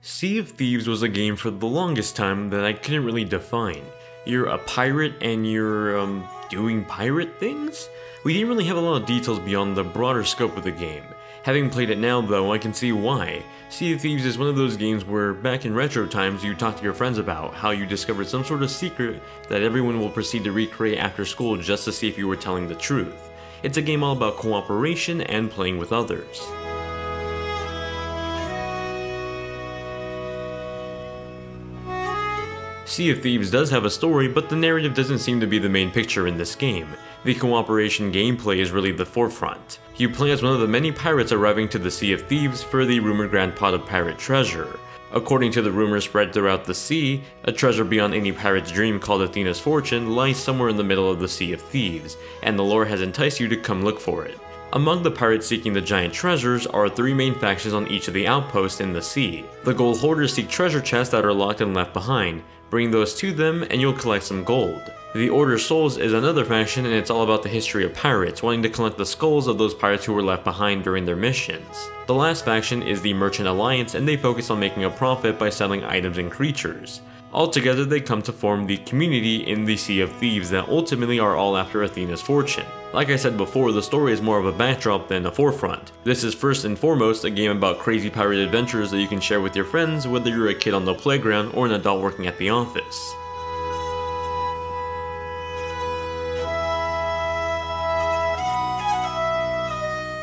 Sea of Thieves was a game for the longest time that I couldn't really define. You're a pirate and you're, doing pirate things? We didn't really have a lot of details beyond the broader scope of the game. Having played it now though, I can see why. Sea of Thieves is one of those games where, back in retro times, you talk to your friends about how you discovered some sort of secret that everyone will proceed to recreate after school just to see if you were telling the truth. It's a game all about cooperation and playing with others. Sea of Thieves does have a story, but the narrative doesn't seem to be the main picture in this game. The cooperation gameplay is really the forefront. You play as one of the many pirates arriving to the Sea of Thieves for the rumored grand pot of pirate treasure. According to the rumors spread throughout the sea, a treasure beyond any pirate's dream called Athena's Fortune lies somewhere in the middle of the Sea of Thieves, and the lore has enticed you to come look for it. Among the pirates seeking the giant treasures are three main factions on each of the outposts in the sea. The gold hoarders seek treasure chests that are locked and left behind. Bring those to them and you'll collect some gold. The Order Souls is another faction, and it's all about the history of pirates, wanting to collect the skulls of those pirates who were left behind during their missions. The last faction is the Merchant Alliance, and they focus on making a profit by selling items and creatures. Altogether, they come to form the community in the Sea of Thieves that ultimately are all after Athena's fortune. Like I said before, the story is more of a backdrop than a forefront. This is first and foremost a game about crazy pirate adventures that you can share with your friends, whether you're a kid on the playground or an adult working at the office.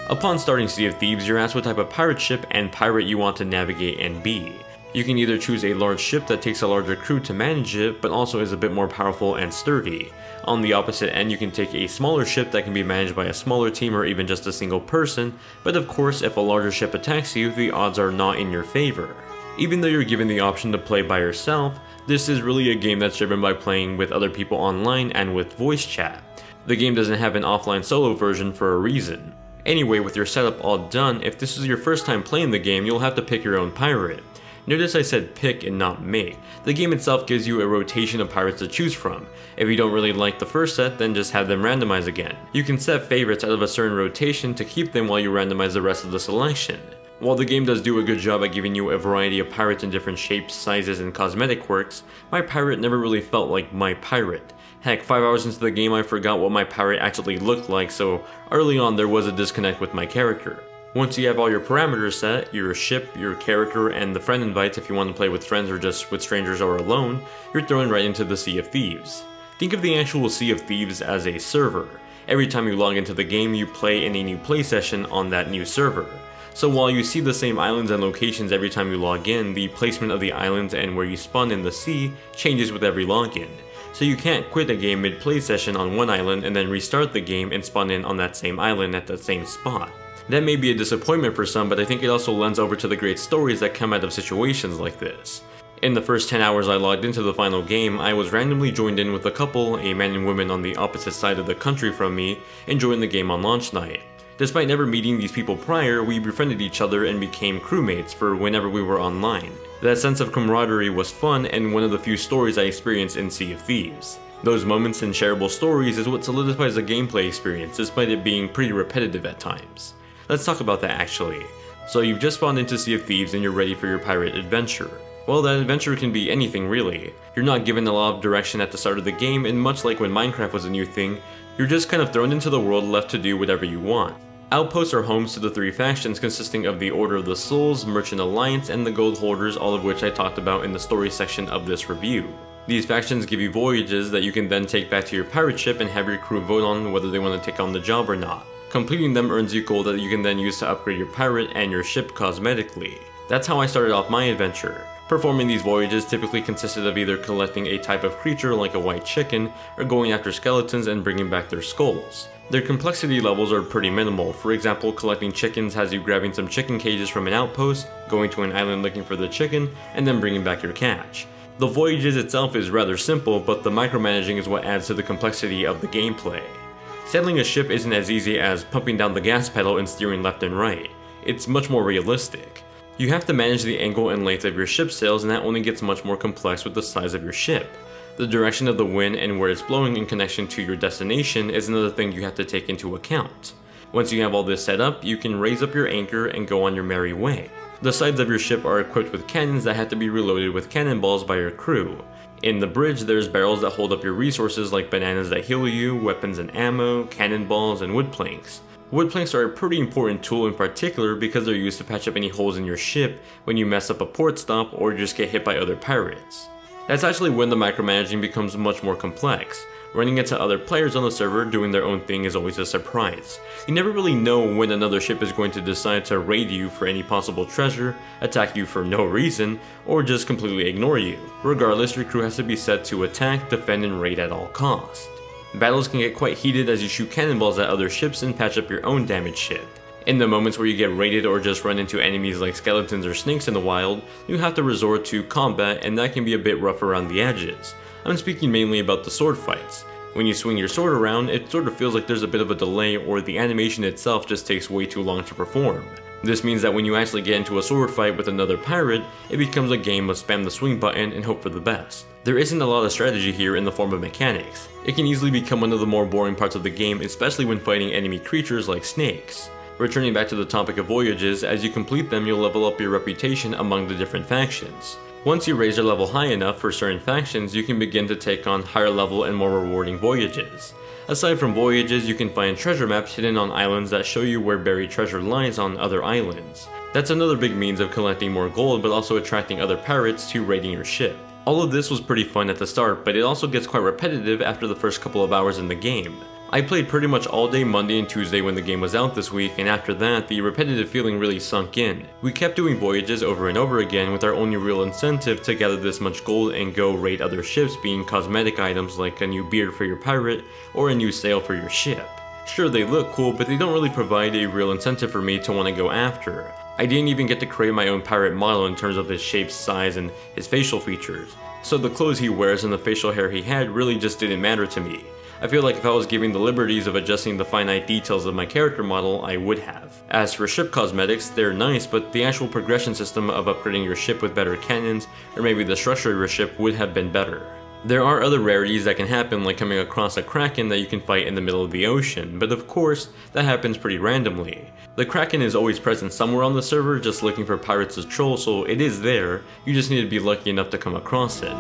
Upon starting Sea of Thieves, you're asked what type of pirate ship and pirate you want to navigate and be. You can either choose a large ship that takes a larger crew to manage it, but also is a bit more powerful and sturdy. On the opposite end, you can take a smaller ship that can be managed by a smaller team or even just a single person, but of course if a larger ship attacks you, the odds are not in your favor. Even though you're given the option to play by yourself, this is really a game that's driven by playing with other people online and with voice chat. The game doesn't have an offline solo version for a reason. Anyway, with your setup all done, if this is your first time playing the game, you'll have to pick your own pirate. Notice I said pick and not make. The game itself gives you a rotation of pirates to choose from. If you don't really like the first set, then just have them randomize again. You can set favorites out of a certain rotation to keep them while you randomize the rest of the selection. While the game does do a good job at giving you a variety of pirates in different shapes, sizes, and cosmetic quirks, my pirate never really felt like my pirate. Heck, 5 hours into the game I forgot what my pirate actually looked like, so early on there was a disconnect with my character. Once you have all your parameters set, your ship, your character, and the friend invites if you want to play with friends or just with strangers or alone, you're thrown right into the Sea of Thieves. Think of the actual Sea of Thieves as a server. Every time you log into the game, you play in a new play session on that new server. So while you see the same islands and locations every time you log in, the placement of the islands and where you spawn in the sea changes with every login. So you can't quit a game mid-play session on one island and then restart the game and spawn in on that same island at that same spot. That may be a disappointment for some, but I think it also lends over to the great stories that come out of situations like this. In the first 10 hours I logged into the final game, I was randomly joined in with a couple, a man and woman on the opposite side of the country from me, enjoying the game on launch night. Despite never meeting these people prior, we befriended each other and became crewmates for whenever we were online. That sense of camaraderie was fun and one of the few stories I experienced in Sea of Thieves. Those moments and shareable stories is what solidifies the gameplay experience, despite it being pretty repetitive at times. Let's talk about that actually. So you've just spawned into Sea of Thieves and you're ready for your pirate adventure. Well, that adventure can be anything really. You're not given a lot of direction at the start of the game, and much like when Minecraft was a new thing, you're just kind of thrown into the world left to do whatever you want. Outposts are homes to the three factions consisting of the Order of the Souls, Merchant Alliance, and the Gold Hoarders, all of which I talked about in the story section of this review. These factions give you voyages that you can then take back to your pirate ship and have your crew vote on whether they want to take on the job or not. Completing them earns you gold that you can then use to upgrade your pirate and your ship cosmetically. That's how I started off my adventure. Performing these voyages typically consisted of either collecting a type of creature like a white chicken, or going after skeletons and bringing back their skulls. Their complexity levels are pretty minimal. For example, collecting chickens has you grabbing some chicken cages from an outpost, going to an island looking for the chicken, and then bringing back your catch. The voyages itself is rather simple, but the micromanaging is what adds to the complexity of the gameplay. Sailing a ship isn't as easy as pumping down the gas pedal and steering left and right. It's much more realistic. You have to manage the angle and length of your ship sails, and that only gets much more complex with the size of your ship. The direction of the wind and where it's blowing in connection to your destination is another thing you have to take into account. Once you have all this set up, you can raise up your anchor and go on your merry way. The sides of your ship are equipped with cannons that have to be reloaded with cannonballs by your crew. In the bridge, there's barrels that hold up your resources like bananas that heal you, weapons and ammo, cannonballs, and wood planks. Wood planks are a pretty important tool in particular because they're used to patch up any holes in your ship when you mess up a port stop or just get hit by other pirates. That's actually when the micromanaging becomes much more complex. Running into other players on the server doing their own thing is always a surprise. You never really know when another ship is going to decide to raid you for any possible treasure, attack you for no reason, or just completely ignore you. Regardless, your crew has to be set to attack, defend, and raid at all costs. Battles can get quite heated as you shoot cannonballs at other ships and patch up your own damaged ship. In the moments where you get raided or just run into enemies like skeletons or snakes in the wild, you have to resort to combat, and that can be a bit rough around the edges. I'm speaking mainly about the sword fights. When you swing your sword around, it sort of feels like there's a bit of a delay or the animation itself just takes way too long to perform. This means that when you actually get into a sword fight with another pirate, it becomes a game of spam the swing button and hope for the best. There isn't a lot of strategy here in the form of mechanics. It can easily become one of the more boring parts of the game, especially when fighting enemy creatures like snakes. Returning back to the topic of voyages, as you complete them you'll level up your reputation among the different factions. Once you raise your level high enough for certain factions, you can begin to take on higher level and more rewarding voyages. Aside from voyages, you can find treasure maps hidden on islands that show you where buried treasure lies on other islands. That's another big means of collecting more gold, but also attracting other pirates to raiding your ship. All of this was pretty fun at the start, but it also gets quite repetitive after the first couple of hours in the game. I played pretty much all day Monday and Tuesday when the game was out this week, and after that, the repetitive feeling really sunk in. We kept doing voyages over and over again with our only real incentive to gather this much gold and go raid other ships being cosmetic items like a new beard for your pirate or a new sail for your ship. Sure, they look cool, but they don't really provide a real incentive for me to want to go after. I didn't even get to create my own pirate model in terms of his shape, size, and his facial features. So the clothes he wears and the facial hair he had really just didn't matter to me. I feel like if I was giving the liberties of adjusting the finite details of my character model, I would have. As for ship cosmetics, they're nice, but the actual progression system of upgrading your ship with better cannons, or maybe the structure of your ship, would have been better. There are other rarities that can happen, like coming across a kraken that you can fight in the middle of the ocean, but of course, that happens pretty randomly. The kraken is always present somewhere on the server just looking for pirates to troll, so it is there, you just need to be lucky enough to come across it.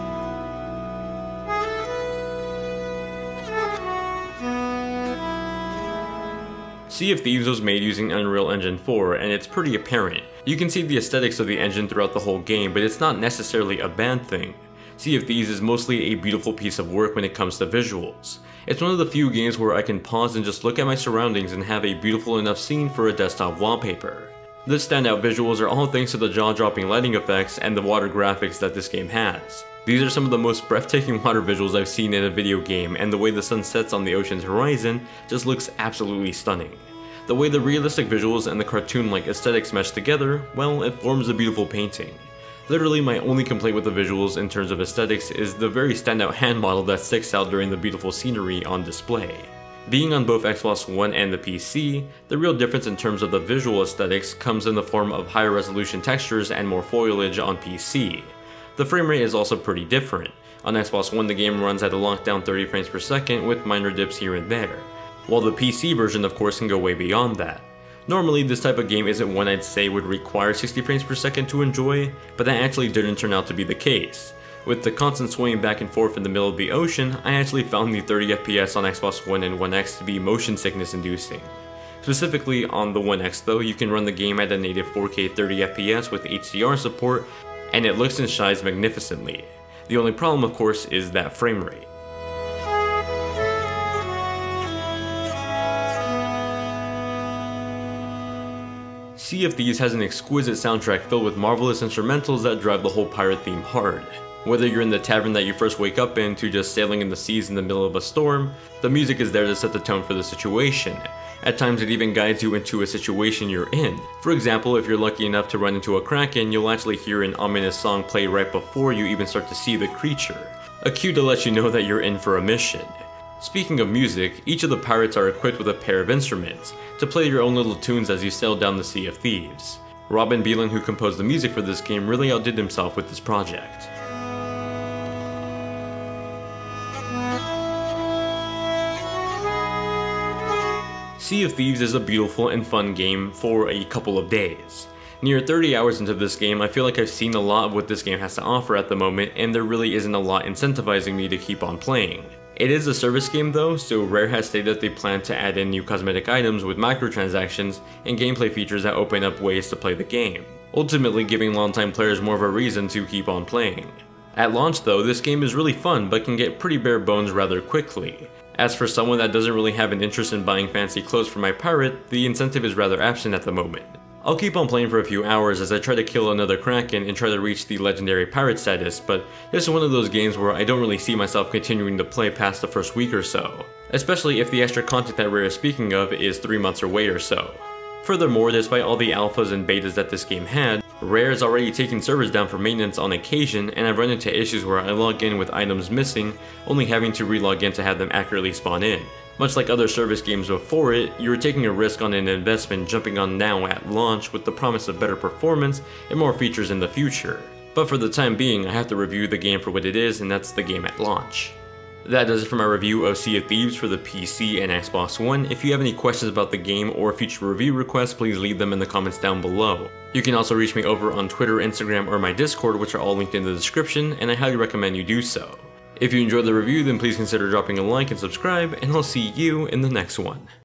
Sea of Thieves was made using Unreal Engine 4, and it's pretty apparent. You can see the aesthetics of the engine throughout the whole game, but it's not necessarily a bad thing. Sea of Thieves is mostly a beautiful piece of work when it comes to visuals. It's one of the few games where I can pause and just look at my surroundings and have a beautiful enough scene for a desktop wallpaper. The standout visuals are all thanks to the jaw-dropping lighting effects and the water graphics that this game has. These are some of the most breathtaking water visuals I've seen in a video game, and the way the sun sets on the ocean's horizon just looks absolutely stunning. The way the realistic visuals and the cartoon-like aesthetics mesh together, well, it forms a beautiful painting. Literally my only complaint with the visuals in terms of aesthetics is the very standout hand model that sticks out during the beautiful scenery on display. Being on both Xbox One and the PC, the real difference in terms of the visual aesthetics comes in the form of higher resolution textures and more foliage on PC. The frame rate is also pretty different. On Xbox One the game runs at a lockdown 30 frames per second with minor dips here and there, while the PC version of course can go way beyond that. Normally this type of game isn't one I'd say would require 60 frames per second to enjoy, but that actually didn't turn out to be the case. With the constant swaying back and forth in the middle of the ocean, I actually found the 30 FPS on Xbox One and One X to be motion sickness inducing. Specifically on the One X though, you can run the game at a native 4K 30 FPS with HDR support, and it looks and shines magnificently. The only problem of course is that frame rate. Sea of Thieves has an exquisite soundtrack filled with marvelous instrumentals that drive the whole pirate theme hard. Whether you're in the tavern that you first wake up in to just sailing in the seas in the middle of a storm, the music is there to set the tone for the situation. At times it even guides you into a situation you're in. For example, if you're lucky enough to run into a kraken, you'll actually hear an ominous song play right before you even start to see the creature, a cue to let you know that you're in for a mission. Speaking of music, each of the pirates are equipped with a pair of instruments, to play your own little tunes as you sail down the Sea of Thieves. Robin Beelan, who composed the music for this game, really outdid himself with this project. Sea of Thieves is a beautiful and fun game for a couple of days. Near 30 hours into this game, I feel like I've seen a lot of what this game has to offer at the moment, and there really isn't a lot incentivizing me to keep on playing. It is a service game though, so Rare has stated that they plan to add in new cosmetic items with microtransactions and gameplay features that open up ways to play the game, ultimately giving longtime players more of a reason to keep on playing. At launch though, this game is really fun but can get pretty bare bones rather quickly. As for someone that doesn't really have an interest in buying fancy clothes for my pirate, the incentive is rather absent at the moment. I'll keep on playing for a few hours as I try to kill another Kraken and try to reach the legendary pirate status, but this is one of those games where I don't really see myself continuing to play past the first week or so, especially if the extra content that Rare is speaking of is 3 months away or so. Furthermore, despite all the alphas and betas that this game had, Rare is already taking servers down for maintenance on occasion, and I've run into issues where I log in with items missing, only having to relog in to have them accurately spawn in. Much like other service games before it, you are taking a risk on an investment jumping on now at launch with the promise of better performance and more features in the future. But for the time being, I have to review the game for what it is, and that's the game at launch. That does it for my review of Sea of Thieves for the PC and Xbox One. If you have any questions about the game or future review requests, please leave them in the comments down below. You can also reach me over on Twitter, Instagram, or my Discord, which are all linked in the description, and I highly recommend you do so. If you enjoyed the review, then please consider dropping a like and subscribe, and I'll see you in the next one.